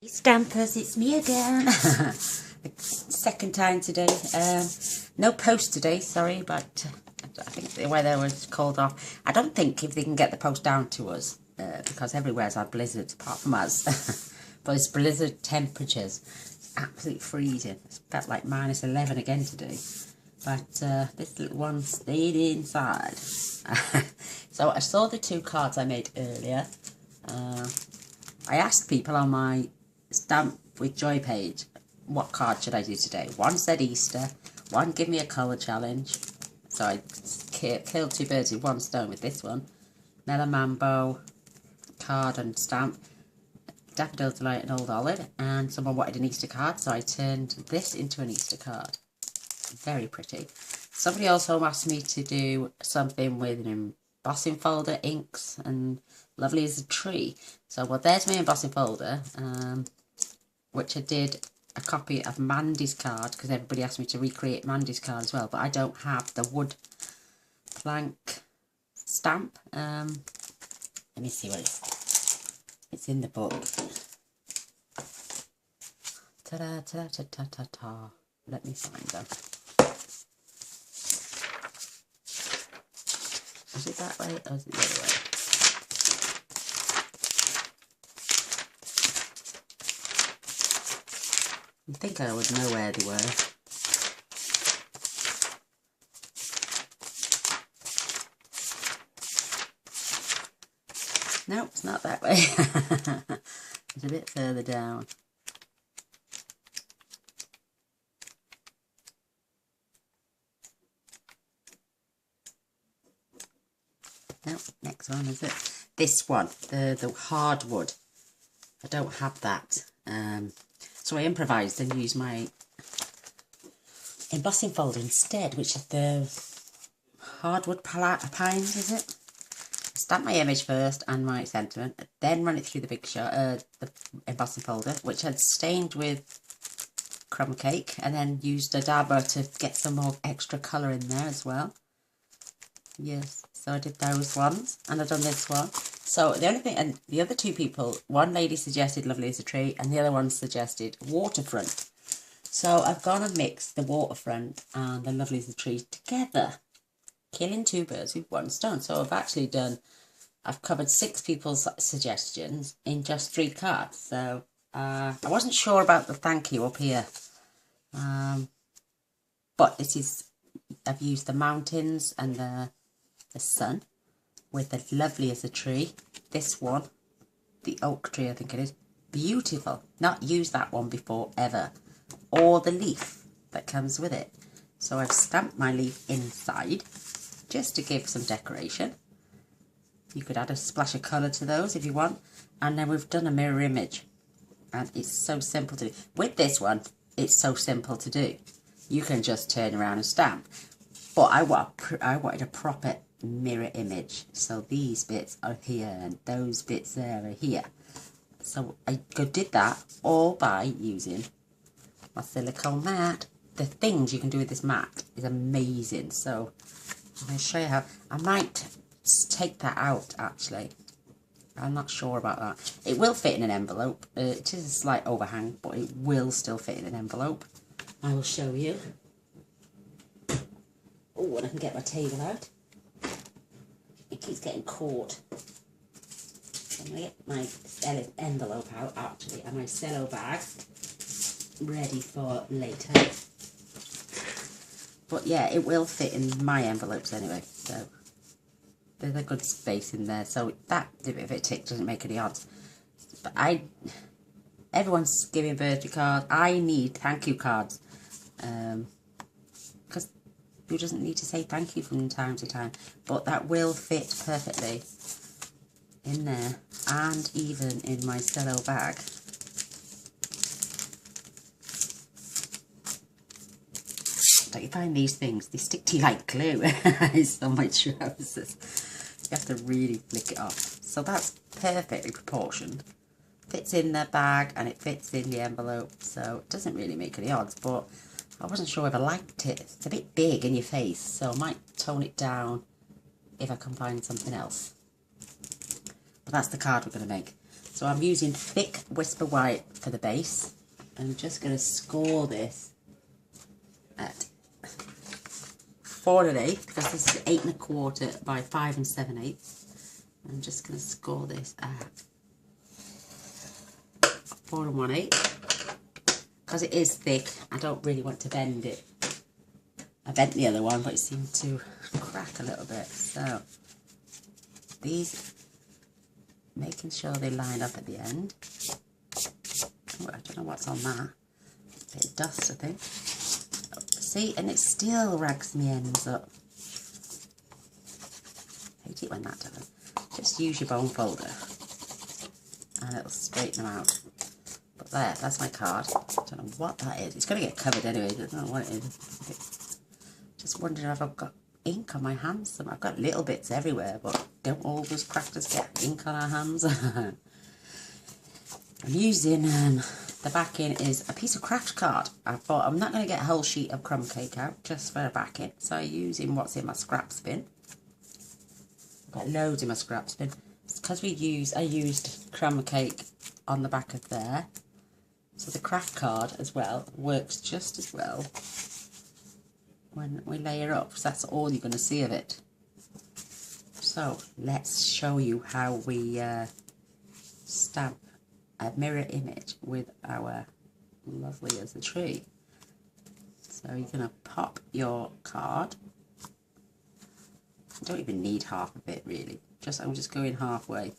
Hey Stampers, it's me again. Second time today. No post today, sorry, but I think the weather was called off. I don't think if they can get the post down to us, because everywhere's had blizzards apart from us. But it's blizzard temperatures. It's absolutely freezing. It's felt like -11 again today. But this little one stayed inside. So I saw the two cards I made earlier. I asked people on my Stamp with Joy page, what card should I do today? One said Easter, one give me a colour challenge. So I killed two birds with one stone with this one. Melon Mambo card and stamp, Daffodil Delight and Old Olive, and someone wanted an Easter card, so I turned this into an Easter card. Very pretty. Somebody also asked me to do something with an embossing folder, inks, and lovely as a tree. So, well, there's my embossing folder, which I did a copy of Mandy's card, because everybody asked me to recreate Mandy's card as well, but I don't have the wood plank stamp. Let me see what it's in the book. Ta-da, ta-da, ta-ta-ta-ta. Let me find them. Is it that way or is it the other way? I think I would know where they were. No, it's not that way. It's a bit further down. No, next one, is it? This one, the hardwood. I don't have that. So I improvised and used my embossing folder instead, which is the hardwood pines, is it? Stamp my image first and my sentiment, then run it through the the embossing folder, which I'd stained with crumb cake, and then used a dabber to get some more extra colour in there as well. Yes, so I did those ones, and I've done this one. So the only thing, and the other two people, one lady suggested Lovely as a Tree, and the other one suggested Waterfront. So I've gone and mixed the Waterfront and the Lovely as a Tree together, killing two birds with one stone. So I've covered 6 people's suggestions in just 3 cards. So I wasn't sure about the thank you up here, but I've used the mountains and the sun with the Lovely as a Tree. This one, the oak tree, I think it is, beautiful. Not used that one before ever, or the leaf that comes with it. So I've stamped my leaf inside just to give some decoration. You could add a splash of colour to those if you want. And then we've done a mirror image, and it's so simple to do. With this one, it's so simple to do. You can just turn around and stamp. But I wanted a proper mirror image. So these bits are here and those bits there are here. So I did that all by using my silicone mat. The things you can do with this mat is amazing. So I'm going to show you how. I might take that out actually. I'm not sure about that. It will fit in an envelope. It is a slight overhang, but it will still fit in an envelope. I will show you. Oh, and I can get my table out. It keeps getting caught. So I'm going to get my envelope out actually, and my cello bag ready for later. But yeah, it will fit in my envelopes anyway, so there's a good space in there. So that bit of a tick doesn't make any odds. But everyone's giving birthday cards. I need thank you cards, because who doesn't need to say thank you from time to time? But that will fit perfectly in there, and even in my cello bag. Don't you find these things? They stick to you like glue. It's on my trousers. You have to really flick it off. So that's perfectly proportioned. Fits in the bag and it fits in the envelope. So it doesn't really make any odds, but I wasn't sure if I liked it. It's a bit big in your face, so I might tone it down if I can find something else. But that's the card we're going to make. So I'm using thick Whisper White for the base. I'm just going to score this at 4 1/8 because this is 8 1/4 by 5 7/8. I'm just going to score this at 4 1/8 because it is thick. I don't really want to bend it. I bent the other one, but it seemed to crack a little bit. So these, making sure they line up at the end. Oh, I don't know what's on that. A bit of dust, I think. See, and it still rags me ends up. Hate it when that does. Just use your bone folder and it'll straighten them out. But there, that's my card. I don't know what that is. It's going to get covered anyway. I don't know what it is. Just wondering if I've got ink on my hands. I've got little bits everywhere, but don't all those crafters get ink on our hands? I'm using, the backing is a piece of craft card. I thought I'm not going to get a whole sheet of crumb cake out just for a backing. So I'm using what's in my scraps bin. I've got loads in my scraps bin. It's because I used crumb cake on the back of there. So the craft card as well works just as well when we layer up. So that's all you're going to see of it. So let's show you how we stamp a mirror image with our lovely as a tree. So you're going to pop your card. I don't even need half of it really. I'm just going halfway.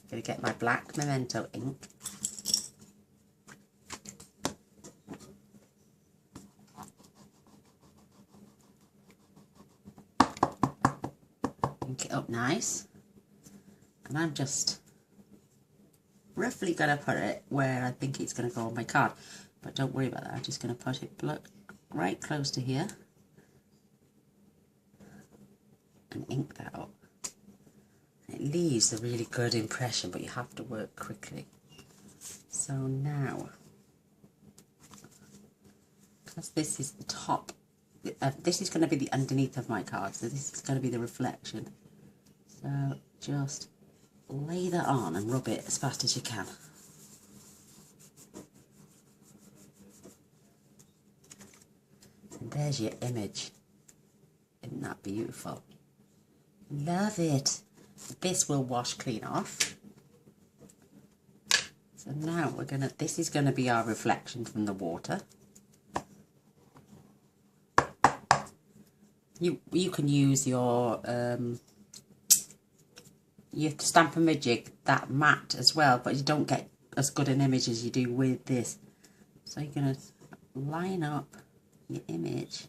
Going to get my black Memento ink. Ink it up nice. And I'm just roughly going to put it where I think it's going to go on my card. But don't worry about that. I'm just going to put it right close to here. And ink that up. It leaves a really good impression, but you have to work quickly. So now, because this is the top, this is going to be the underneath of my card, so this is going to be the reflection. So just lay that on and rub it as fast as you can. And there's your image. Isn't that beautiful? Love it. This will wash clean off. So now this is gonna be our reflection from the water. You can use your Stampin' Magic, that matte as well, but you don't get as good an image as you do with this. So you're gonna line up your image.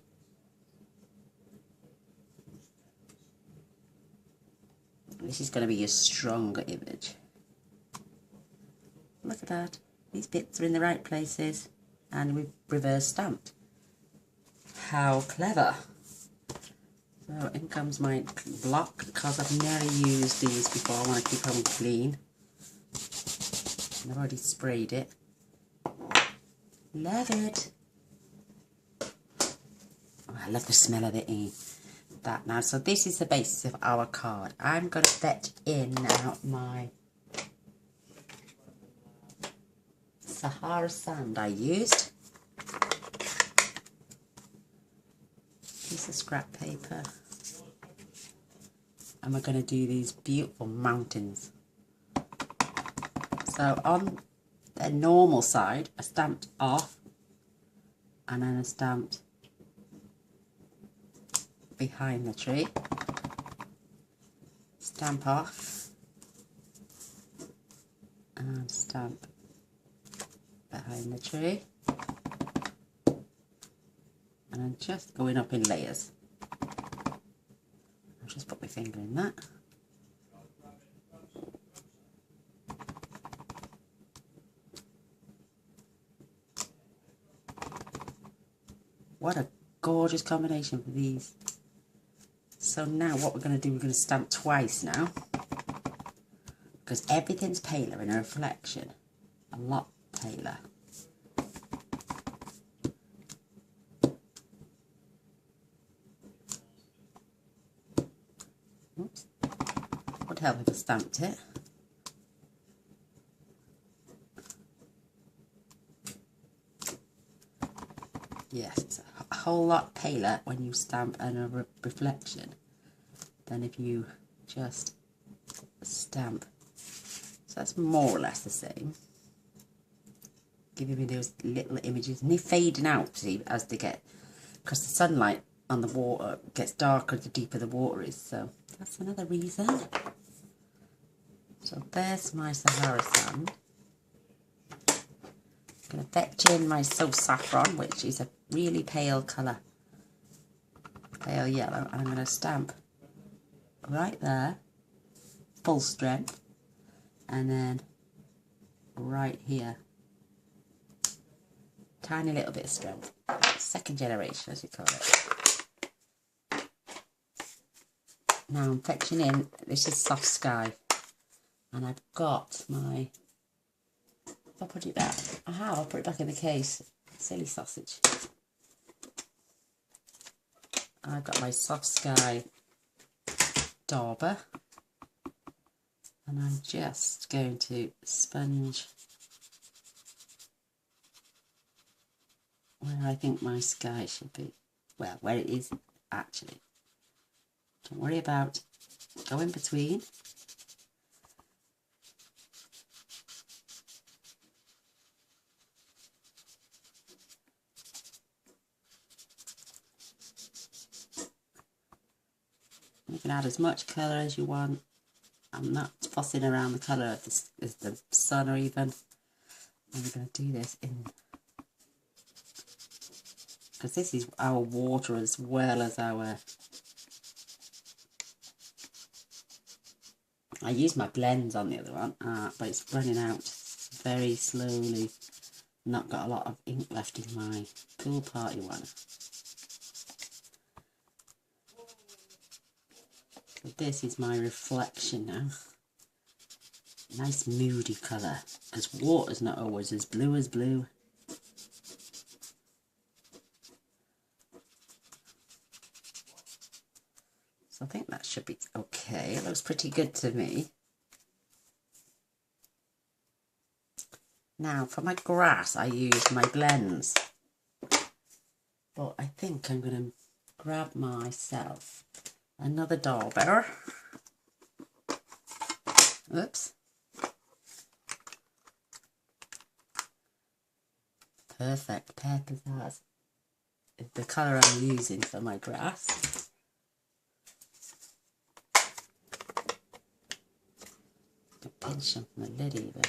This is going to be a stronger image. Look at that. These bits are in the right places and we've reverse stamped. How clever. So in comes my block because I've never used these before. I want to keep them clean. And I've already sprayed it. Love it. Oh, I love the smell of the ink. That now, so this is the basis of our card. I'm going to fetch in now my Sahara sand I used. Piece of scrap paper. And we're going to do these beautiful mountains. So on the normal side, I stamped off and then I stamped behind the tree, stamp off and stamp behind the tree, and I'm just going up in layers. I'll just put my finger in that. What a gorgeous combination for these. So now what we're going to do, we're going to stamp twice now, because everything's paler in a reflection, a lot paler. Oops. Would help if I stamped it. Yes, it's a whole lot paler when you stamp and a reflection than if you just stamp. So that's more or less the same. Giving me those little images, and they're fading out, see, as they get, because the sunlight on the water gets darker the deeper the water is, so that's another reason. So there's my Sahara sand. I'm going to fetch in my So Saffron, which is a really pale colour, pale yellow, and I'm going to stamp right there, full strength, and then right here, tiny little bit of strength. Second generation, as you call it. Now I'm fetching in, this is Soft Sky, and I've got my, I'll put it back, I'll put it back in the case, silly sausage. I've got my Soft Sky dauber, and I'm just going to sponge where I think my sky should be. Well, where it is actually. Don't worry about going between. You can add as much colour as you want. I'm not fussing around the colour of the sun or even. And we're going to do this in, because this is our water as well as our, I use my blends on the other one, but it's running out very slowly. Not got a lot of ink left in my pool party one. So this is my reflection now. Nice moody colour, because water's not always as blue as blue. So I think that should be okay. It looks pretty good to me. Now for my grass I use my blends. But I think I'm going to grab myself another dauber. Oops. Perfect, Pear Pizzazz is the colour I'm using for my grass. A pinch on the lid even.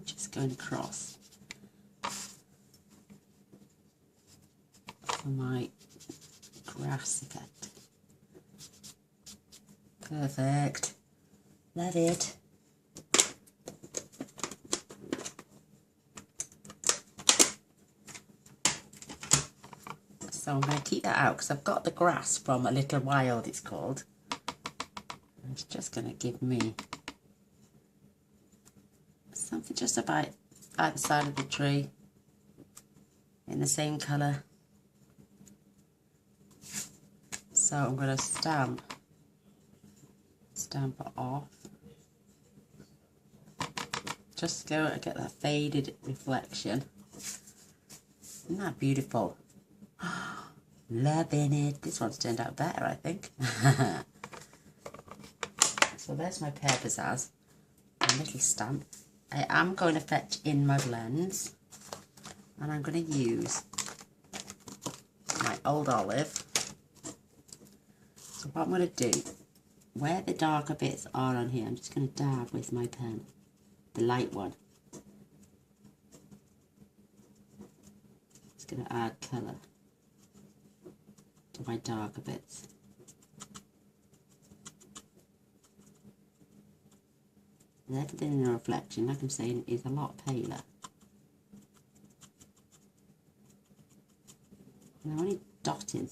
Just going across for my grass effect. Perfect. Love it. So I'm going to keep that out because I've got the grass from A Little Wild, it's called. And it's just going to give me something just about either side of the tree in the same colour. So I'm going to stamp it off. Just go and get that faded reflection. Isn't that beautiful? Loving it. This one's turned out better, I think. So there's my Pear Pizzazz. A little stamp. I am going to fetch in my blends. And I'm going to use my Old Olive. So what I'm going to do, where the darker bits are on here, I'm just going to dab with my pen. The light one. Just going to add colour to my darker bits. And everything in the reflection, like I'm saying, is a lot paler. And I'm only dotting.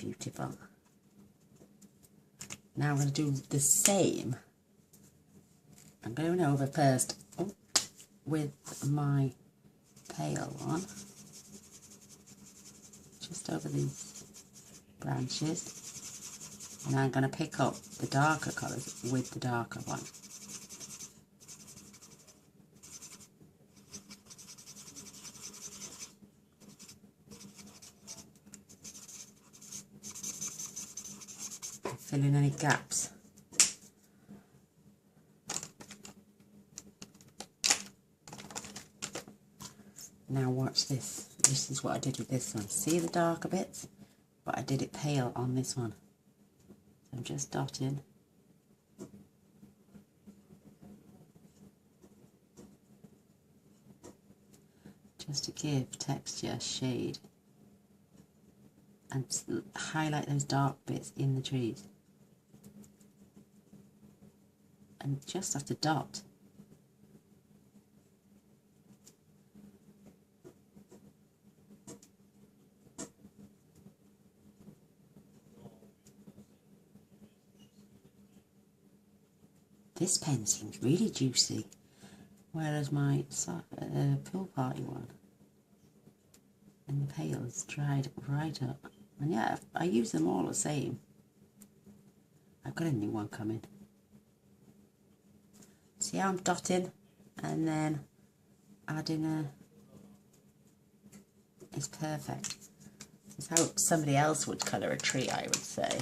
beautiful. Now I'm going to do the same. I'm going over first with my pale one, just over these branches, and I'm going to pick up the darker colours with the darker one. Fill in any gaps. Now watch this. This is what I did with this one. See the darker bits? But I did it pale on this one. So I'm just dotting. Just to give texture, shade. And highlight those dark bits in the trees. And just have to dot. This pen seems really juicy, whereas my pool party one in the pale is dried right up. And yeah, I use them all the same. I've got a new one coming. See how I'm dotting and then adding a... It's perfect. It's how somebody else would colour a tree, I would say.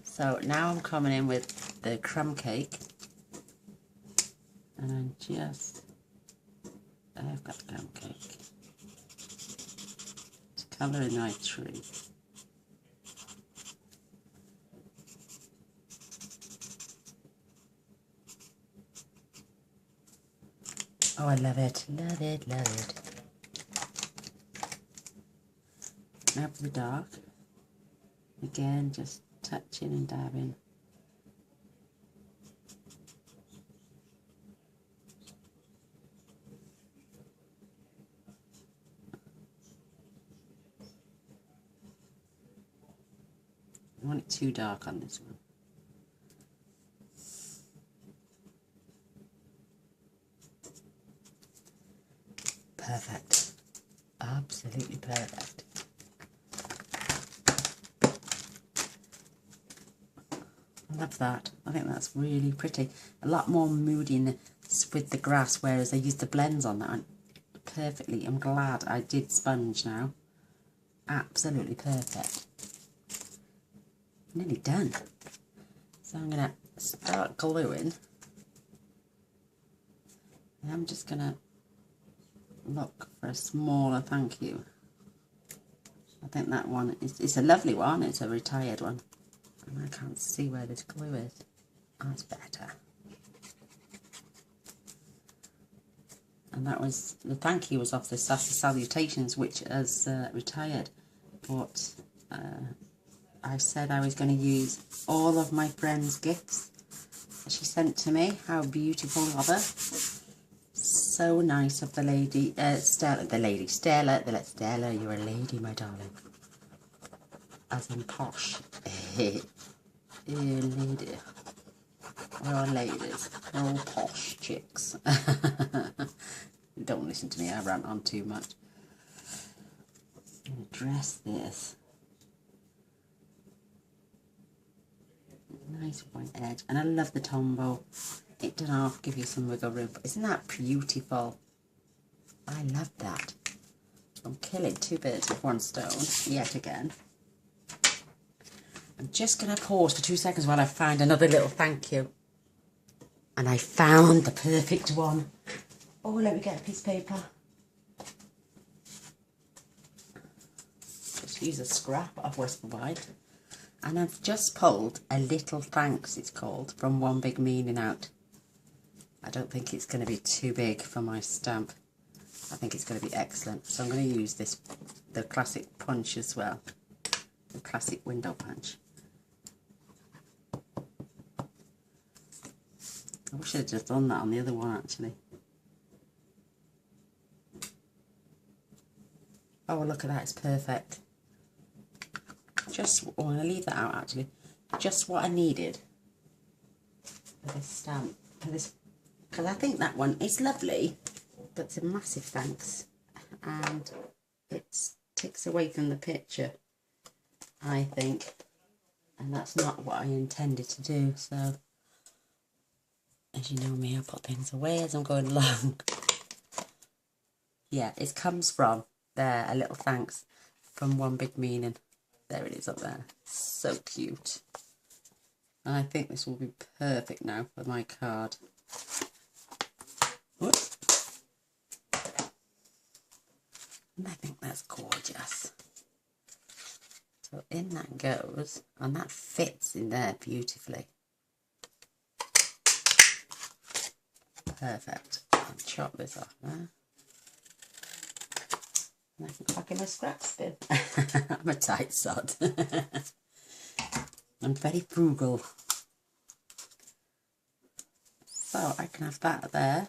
So now I'm coming in with the crumb cake, and I'm just, I've got the crumb cake to colour in my tree. Oh, I love it, love it, love it. Now for the dark, again just touching and dabbing. I want it too dark on this one. Perfect. Absolutely perfect. I love that. I think that's really pretty. A lot more moodiness with the grass, whereas I used the blends on that one perfectly. I'm glad I did sponge now. Absolutely perfect. Nearly done. So I'm going to start gluing. And I'm just going to look for a smaller thank you. I think that one is, it's a lovely one. It's a retired one. And I can't see where this glue is. That's better. And that was, the thank you was off the Sassy Salutations, which has retired. But I said I was going to use all of my friend's gifts that she sent to me. How beautiful of her. So nice of the lady, Stella, you're a lady, my darling. As in posh. Lady. We're all ladies. We're all posh chicks. Don't listen to me, I rant on too much. I'm going to dress this. Nice white edge. And I love the Tombow. It does half give you some wiggle room. But isn't that beautiful? I love that. I'm killing two birds with one stone yet again. I'm just going to pause for 2 seconds while I find another little thank you. And I found the perfect one. Oh, let me get a piece of paper. Just use a scrap of Whisper White. And I've just pulled a little thanks, it's called, from One Big Meaning out. I don't think it's going to be too big for my stamp. I think it's going to be excellent. So I'm going to use this, the classic punch as well. The classic window punch. I wish I'd just done that on the other one actually. Oh, look at that, it's perfect. just, oh, I'm going to leave that out actually, just what I needed for this stamp, for this, because I think that one is lovely, but it's a massive thanks, and it takes away from the picture, I think, and that's not what I intended to do. So as you know me, I put things away as I'm going along. Yeah, it comes from there, a little thanks from One Big Meaning. There it is up there, so cute. And I think this will be perfect now for my card. Whoops. And I think that's gorgeous. So in that goes, and that fits in there beautifully. Perfect. I'll chop this off there. And I can pack in my scraps bin. I'm a tight sod. I'm very frugal. So I can have that there.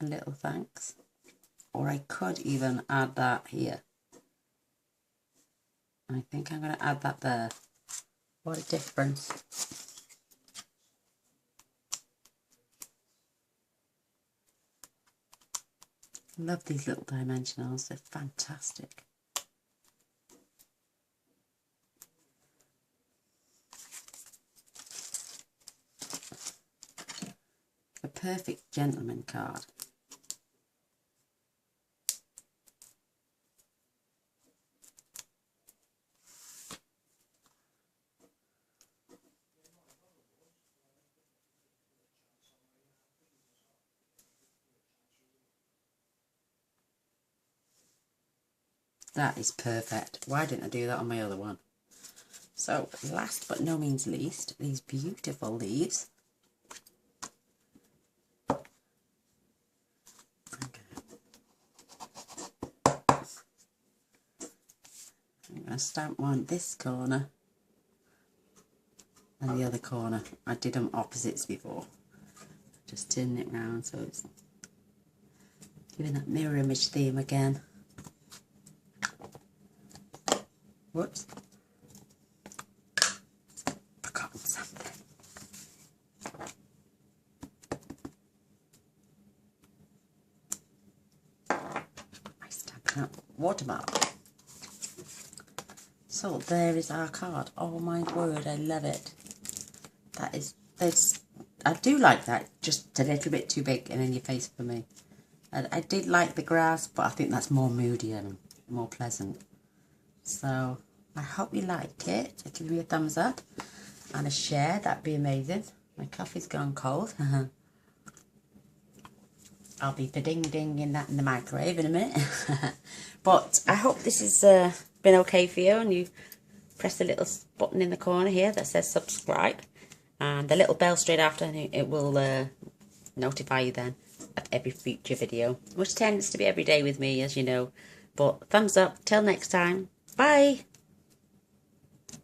A little thanks. Or I could even add that here. I think I'm going to add that there. What a difference. Love these little dimensionals, they're fantastic. A perfect gentleman card. That is perfect. Why didn't I do that on my other one? So, last but no means least, these beautiful leaves. I'm going to stamp one this corner and the other corner. I did them opposites before. Just turning it round so it's giving that mirror image theme again. Whoops. Forgotten something. My Stampin' Up watermark. So there is our card. Oh my word, I love it. I do like that, just a little bit too big and in your face for me. I did like the grass, but I think that's more moody and more pleasant. So I hope you liked it. Give me a thumbs up and a share, that'd be amazing. My coffee's gone cold. I'll be ding-dinging that in the microwave in a minute. But I hope this has been okay for you, and you press the little button in the corner here that says subscribe, and the little bell straight after, and it will notify you then of every future video, which tends to be every day with me, as you know. But thumbs up, till next time, bye.